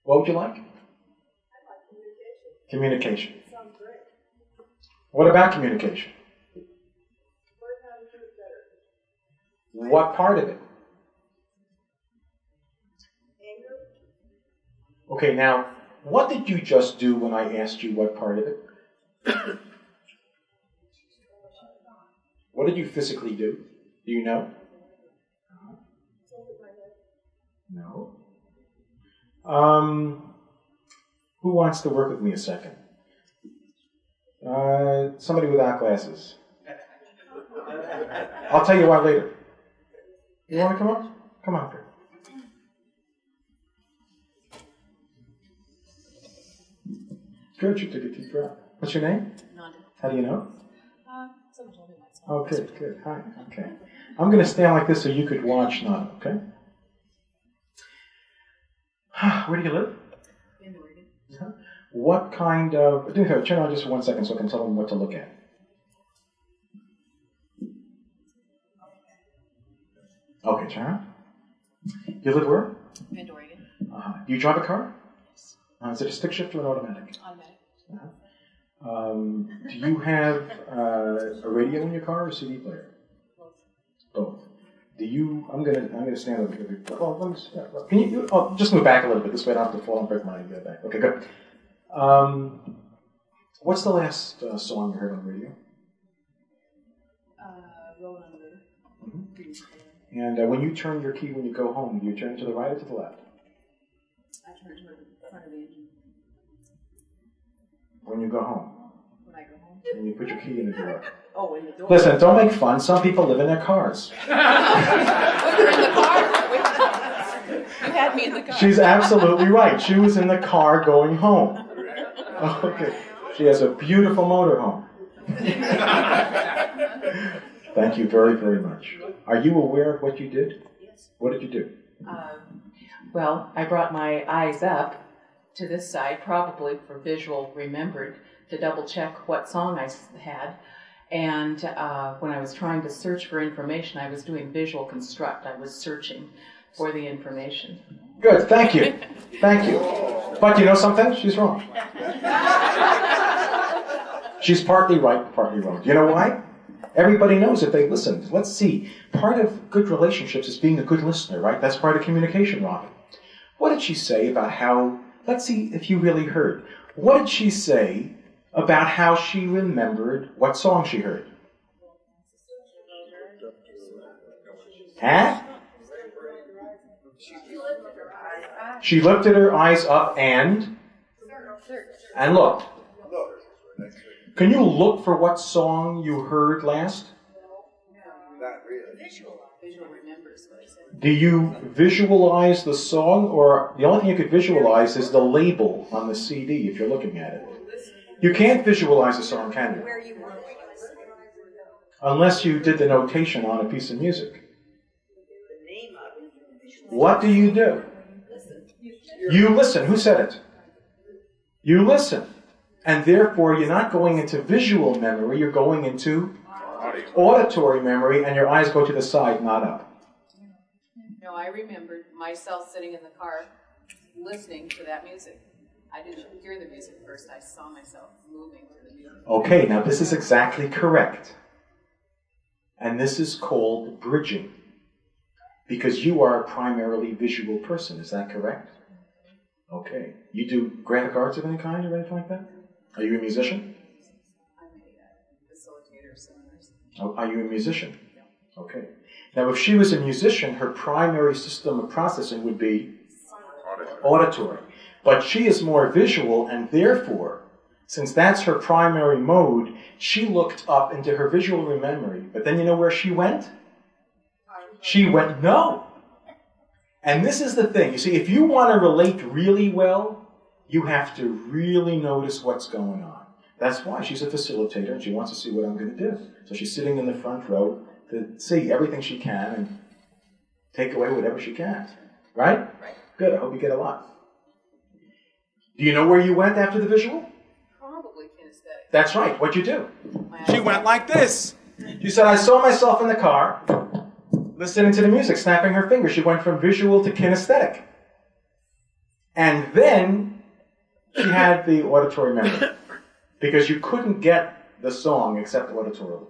What would you like? I like communication. Communication. It sounds great. What about communication? Learn how to do it better. What part of it? Anger. Okay, now, what did you just do when I asked you what part of it? What did you physically do? Do you know? No. Who wants to work with me a second? Somebody without glasses. I'll tell you why later. You want to come up? Come on, Chris. Good, you took a deep breath. What's your name? Nanda. How do you know? Someone told me that's Oh, good, good. Hi, okay. I'm going to stand like this so you could watch Nanda, okay? Where do you live? in Oregon. What kind of... Do me a favor, turn on just for 1 second so I can tell them what to look at. Okay, turn on. You live where? In Oregon. Do you drive a car? Yes. Is it a stick shift or an automatic? Automatic. Do you have a radio in your car or a CD player? Both. Both. Do you? I'm gonna stand over here. Oh, let me. Can you? Oh, just move back a little bit. This way I don't have to fall and break my back. Okay, good. What's the last song you heard on the radio? Rolling on the River. Mm-hmm. And when you turn your key when you go home, do you turn to the right or to the left? I turn to the front of the engine. When you go home. When I go home. And you put your key in the door. Oh, in the door. Listen, don't make fun. Some people live in their cars. You're in the car. You had me in the car. She's absolutely right. She was in the car going home. Okay. She has a beautiful motorhome. Thank you very, very much. Are you aware of what you did? Yes. What did you do? Well, I brought my eyes up to this side, probably for visual remembered, to double check what song I had. And when I was trying to search for information, I was doing visual construct. I was searching for the information. Good, thank you. Thank you. But you know something? She's wrong. She's partly right, partly wrong. Do you know why? Everybody knows if they listened. Let's see. Part of good relationships is being a good listener, right? That's part of communication, Robin. What did she say about how... Let's see if you really heard. What did she say about how she remembered what song she heard? Huh? She lifted her eyes up and looked. Can you look for what song you heard last? Not really. Visual remembers what I said. Do you visualize the song, or the only thing you could visualize is the label on the CD if you're looking at it? You can't visualize a song, can you? Unless you did the notation on a piece of music. What do? You listen. Who said it? You listen. And therefore, you're not going into visual memory, you're going into auditory memory, and your eyes go to the side, not up. No, I remembered myself sitting in the car listening to that music. I didn't hear the music first, I saw myself moving to the music. Okay, now this is exactly correct. And this is called bridging. Because you are a primarily visual person, is that correct? Okay. You do graphic arts of any kind or anything like that? Are you a musician? I'm a facilitator of seminars. Oh, are you a musician? Yeah. Okay. Now, if she was a musician, her primary system of processing would be auditory. But she is more visual, and therefore, since that's her primary mode, she looked up into her visual memory. But then you know where she went? She went, no. And this is the thing. You see, if you want to relate really well, you have to really notice what's going on. That's why she's a facilitator, and she wants to see what I'm going to do. So she's sitting in the front row to see everything she can and take away whatever she can. Right? Right. Good. I hope you get a lot. Do you know where you went after the visual? Probably kinesthetic. That's right. What'd you do? She went like this. She said, I saw myself in the car, listening to the music, snapping her fingers. She went from visual to kinesthetic. And then she had the auditory memory. Because you couldn't get the song except auditorily.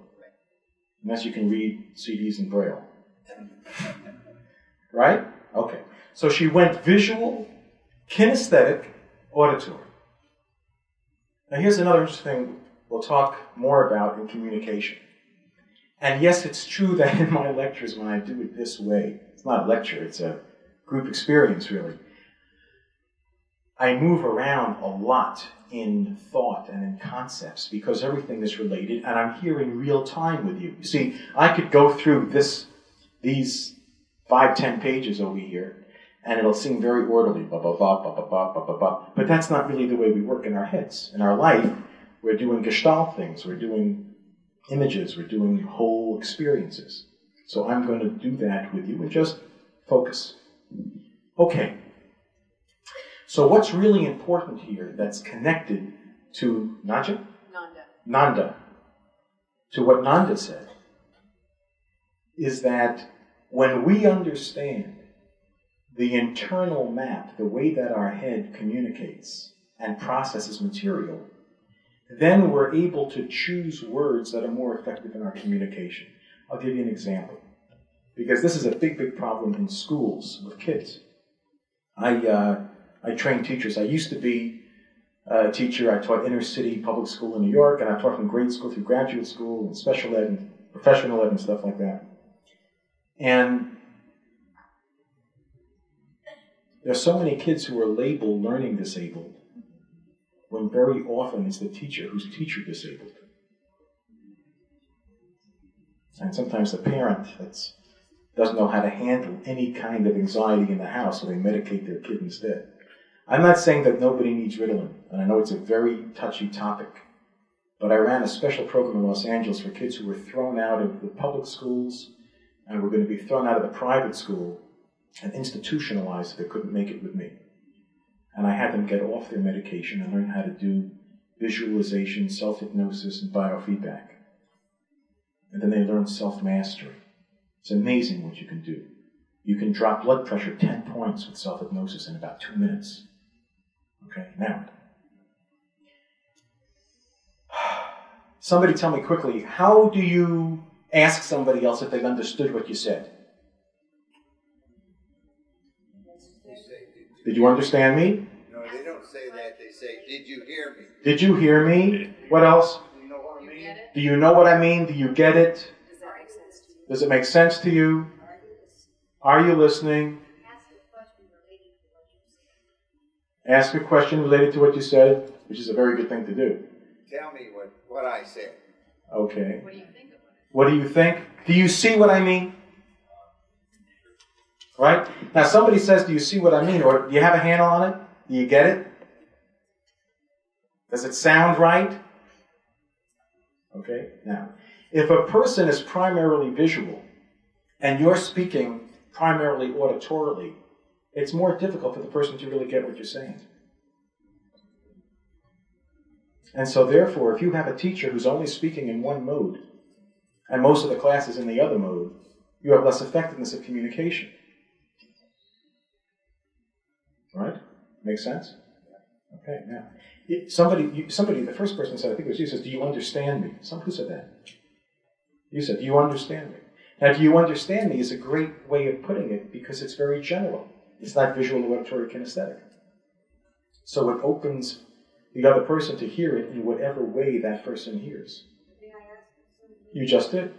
Unless you can read CDs in Braille. Right? Okay. So she went visual, kinesthetic, auditory. Now here's another interesting thing we'll talk more about in communication. And yes, it's true that in my lectures, when I do it this way, it's not a lecture, it's a group experience really, I move around a lot in thought and in concepts because everything is related and I'm here in real time with you. You see, I could go through these 5-10 pages over here and it'll seem very orderly, blah, blah, blah, blah, blah, blah, blah, blah, blah. But that's not really the way we work in our heads. In our life, we're doing gestalt things, we're doing images, we're doing whole experiences. So I'm going to do that with you and just focus. Okay. So what's really important here that's connected to Naja? Nanda. To what Nanda said, is that when we understand the internal map, the way that our head communicates and processes material, then we're able to choose words that are more effective in our communication. I'll give you an example. Because this is a big, big problem in schools with kids. I train teachers. I used to be a teacher. I taught inner city public school in New York, and I taught from grade school through graduate school and special ed and professional ed and stuff like that. And there's so many kids who are labeled learning disabled, when very often it's the teacher who's teacher disabled. And sometimes the parent doesn't know how to handle any kind of anxiety in the house, so they medicate their kid instead. I'm not saying that nobody needs Ritalin, and I know it's a very touchy topic, but I ran a special program in Los Angeles for kids who were thrown out of the public schools and were going to be thrown out of the private school and institutionalized if they couldn't make it with me. And I had them get off their medication and learn how to do visualization, self-hypnosis, and biofeedback. And then they learned self-mastery. It's amazing what you can do. You can drop blood pressure 10 points with self-hypnosis in about 2 minutes. Okay, now. Somebody tell me quickly, how do you ask somebody else if they've understood what you said? Did you understand me? No, they don't say that. They say, did you hear me? Did you hear me? What else? Do you know what I mean? Do you know what I mean? Do you get it? Does that make sense to you? Does it make sense to you? Are you listening? Ask a question related to what you said, which is a very good thing to do. Tell me what I said. Okay. What do you think of it? What do you think? Do you see what I mean? Right? Now somebody says, do you see what I mean? Or do you have a handle on it? Do you get it? Does it sound right? Okay. Now, if a person is primarily visual and you're speaking primarily auditorily, it's more difficult for the person to really get what you're saying. And so therefore, if you have a teacher who's only speaking in one mode, and most of the class is in the other mode, you have less effectiveness of communication. Right? Makes sense? Okay, now, somebody, the first person said, I think it was you, says, do you understand me? Who said that? You said, do you understand me? Now, do you understand me is a great way of putting it because it's very general. It's not visual, auditory, kinesthetic. So it opens the other person to hear it in whatever way that person hears. You just did.